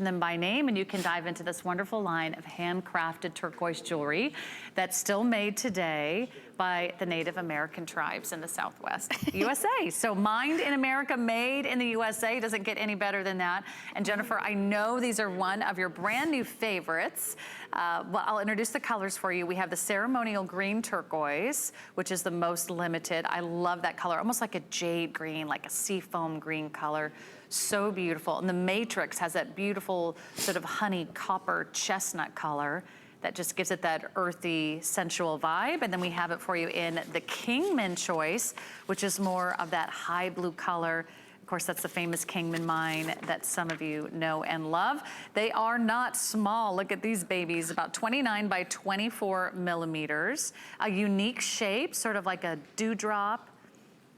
them by name, and you can dive into this wonderful line of handcrafted turquoise jewelry that's still made today by the Native American tribes in the Southwest USA. So mined in America, made in the USA, doesn't get any better than that. And Jennifer, I know these are one of your brand new favorites. Well, I'll introduce the colors for you. We have the ceremonial green turquoise, which is the most limited. I love that color, almost like a jade green, like a seafoam green color. So beautiful. And the matrix has that beautiful sort of honey copper chestnut color that just gives it that earthy, sensual vibe. And then we have it for you in the Kingman choice, which is more of that high blue color. Of course, that's the famous Kingman mine that some of you know and love. They are not small. Look at these babies, about 29 by 24 millimeters. A unique shape, sort of like a dewdrop.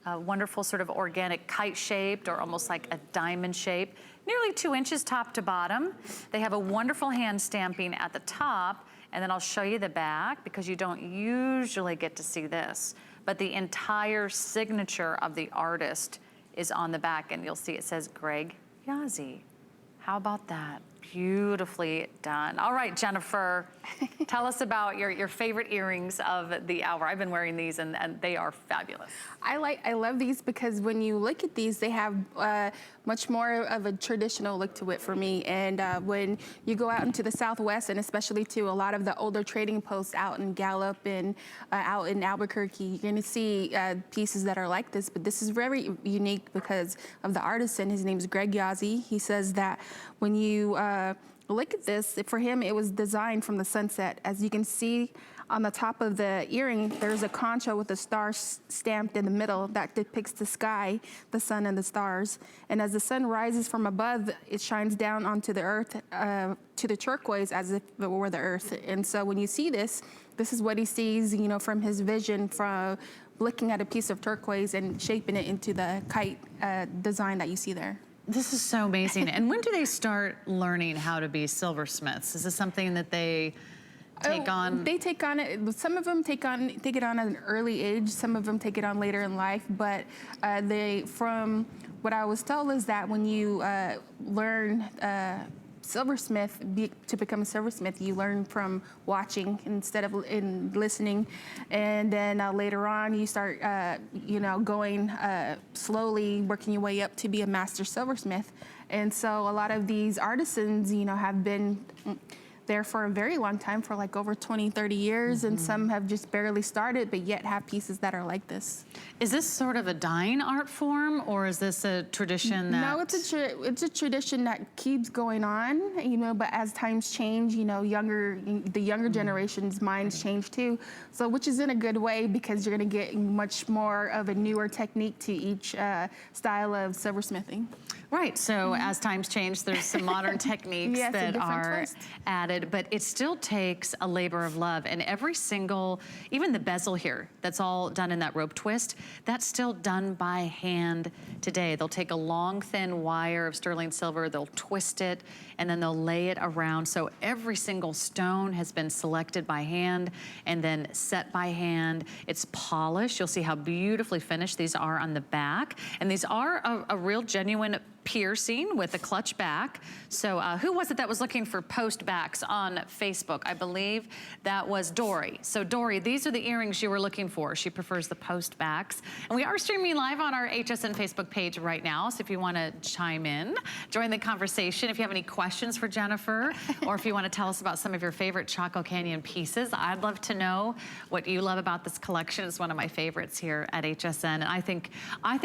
A wonderful sort of organic kite shaped or almost like a diamond shape, nearly 2 inches top to bottom. They have a wonderful hand stamping at the top, and then I'll show you the back because you don't usually get to see this, but the entire signature of the artist is on the back, and you'll see it says Greg Yazzie. How about that? Beautifully done. All right, Jennifer, tell us about your favorite earrings of the hour. I've been wearing these and they are fabulous. I love these because when you look at these, they have much more of a traditional look to it for me. And when you go out into the Southwest, and especially to a lot of the older trading posts out in Gallup and out in Albuquerque, you're gonna see pieces that are like this, but this is very unique because of the artisan. His name is Greg Yazzie. He says that when you look at this, for him, it was designed from the sunset. As you can see on the top of the earring, there's a concha with a star stamped in the middle that depicts the sky, the sun and the stars. And as the sun rises from above, it shines down onto the earth, to the turquoise as if it were the earth. And so when you see this, this is what he sees, you know, from his vision from looking at a piece of turquoise and shaping it into the kite design that you see there. This is so amazing. And when do they start learning how to be silversmiths? Is this something that they take on? They take on it. Some of them take it on at an early age. Some of them take it on later in life. But from what I was told is that when you learn silversmith, to become a silversmith, you learn from watching instead of listening, and then later on you start, you know, going slowly, working your way up to be a master silversmith. And so a lot of these artisans, you know, have been there for a very long time, for like over 20, 30 years, and some have just barely started, but yet have pieces that are like this. Is this sort of a dying art form, or is this a tradition that... No, it's a tradition that keeps going on, you know, but as times change, you know, the younger generation's minds change too. So, which is in a good way, because you're gonna get much more of a newer technique to each style of silversmithing. Right, so as times change, there's some modern techniques Yes, that are twist. added, but it still takes a labor of love. And every single, even the bezel here, that's all done in that rope twist, that's still done by hand today. They'll take a long, thin wire of sterling silver, they'll twist it, and then they'll lay it around. So every single stone has been selected by hand and then set by hand. It's polished. You'll see how beautifully finished these are on the back. And these are a real genuine piercing with a clutch back. So who was it that was looking for post backs on Facebook? I believe that was Dory. So Dory, these are the earrings you were looking for. She prefers the post backs. And we are streaming live on our HSN Facebook page right now. So if you want to chime in, join the conversation. If you have any questions for Jennifer, or if you want to tell us about some of your favorite Chaco Canyon pieces, I'd love to know what you love about this collection. It's one of my favorites here at HSN. And I think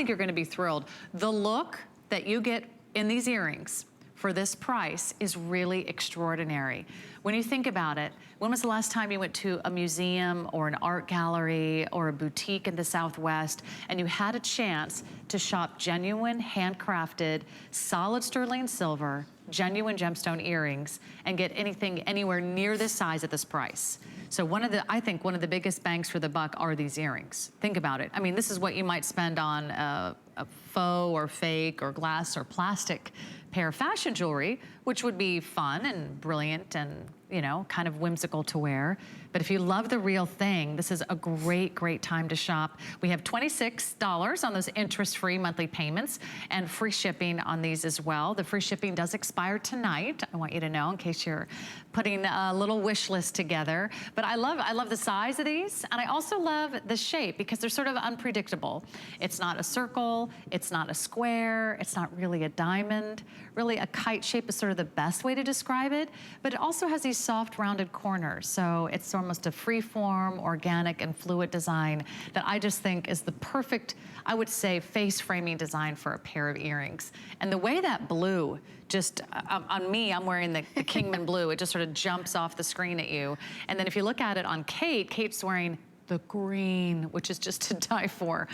you're going to be thrilled. The look that you get in these earrings for this price is really extraordinary. When you think about it, when was the last time you went to a museum or an art gallery or a boutique in the Southwest and you had a chance to shop genuine, handcrafted, solid sterling silver, genuine gemstone earrings and get anything anywhere near this size at this price? So I think one of the biggest bangs for the buck are these earrings. Think about it. I mean, this is what you might spend on a faux or fake or glass or plastic pair of fashion jewelry, which would be fun and brilliant and, you know, kind of whimsical to wear. But if you love the real thing, this is a great, great time to shop. We have $26 on those interest-free monthly payments and free shipping on these as well. The free shipping does expire tonight. I want you to know in case you're putting a little wish list together. But I love the size of these, and I also love the shape because they're sort of unpredictable. It's not a circle, it's not a square, it's not really a diamond. Really, a kite shape is sort of the best way to describe it, but it also has these soft, rounded corners. So it's almost a free-form, organic, and fluid design that I just think is the perfect, I would say, face-framing design for a pair of earrings. And the way that blue just, on me, I'm wearing the Kingman blue. It just sort of jumps off the screen at you. And then if you look at it on Kate, Kate's wearing the green, which is just to die for.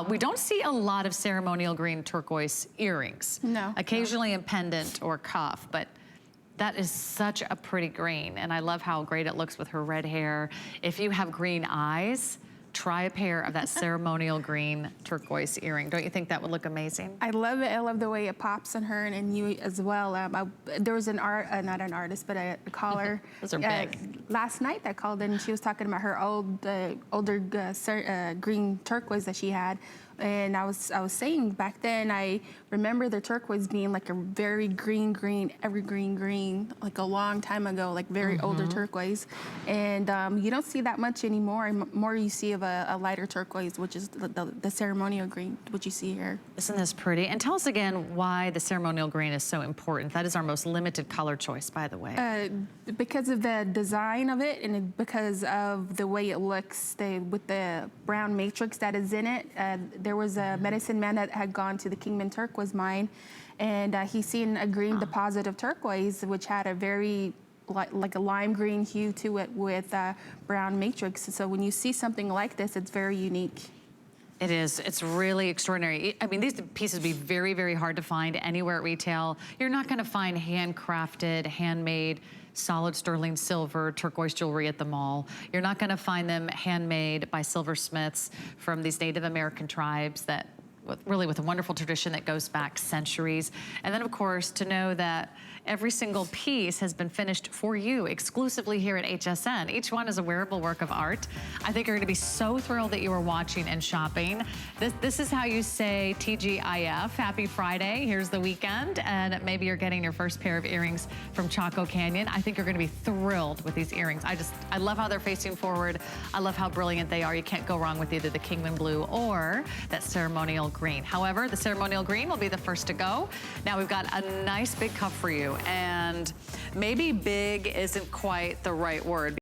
We don't see a lot of ceremonial green turquoise earrings. No. Occasionally a pendant or cuff, but that is such a pretty green. And I love how great it looks with her red hair. If you have green eyes, try a pair of that ceremonial green turquoise earring. Don't you think that would look amazing? I love it. I love the way it pops on her and you as well. There was not an artist, but a caller Those are big. Last night that called in. She was talking about her older green turquoise that she had. And I was saying back then, I remember the turquoise being like a very green, evergreen green, like a long time ago, like very older turquoise. And you don't see that much anymore. More you see of a lighter turquoise, which is the ceremonial green, which you see here. Isn't this pretty? And tell us again why the ceremonial green is so important. That is our most limited color choice, by the way. Because of the design of it and because of the way it looks, with the brown matrix that is in it. There was a medicine man that had gone to the Kingman turquoise mine, and he seen a green deposit of turquoise, which had a very like a lime green hue to it with brown matrix. So when you see something like this, it's very unique. It is. It's really extraordinary. I mean, these pieces would be very, very hard to find anywhere at retail. You're not going to find handcrafted, handmade, solid sterling silver turquoise jewelry at the mall. You're not going to find them handmade by silversmiths from these Native American tribes that really with a wonderful tradition that goes back centuries. And then, of course, to know that every single piece has been finished for you exclusively here at HSN. Each one is a wearable work of art. I think you're going to be so thrilled that you are watching and shopping. This is how you say TGIF. Happy Friday. Here's the weekend. And maybe you're getting your first pair of earrings from Chaco Canyon. I think you're going to be thrilled with these earrings. I love how they're facing forward. I love how brilliant they are. You can't go wrong with either the Kingman blue or that ceremonial green. However, the ceremonial green will be the first to go. Now we've got a nice big cuff for you, and maybe big isn't quite the right word.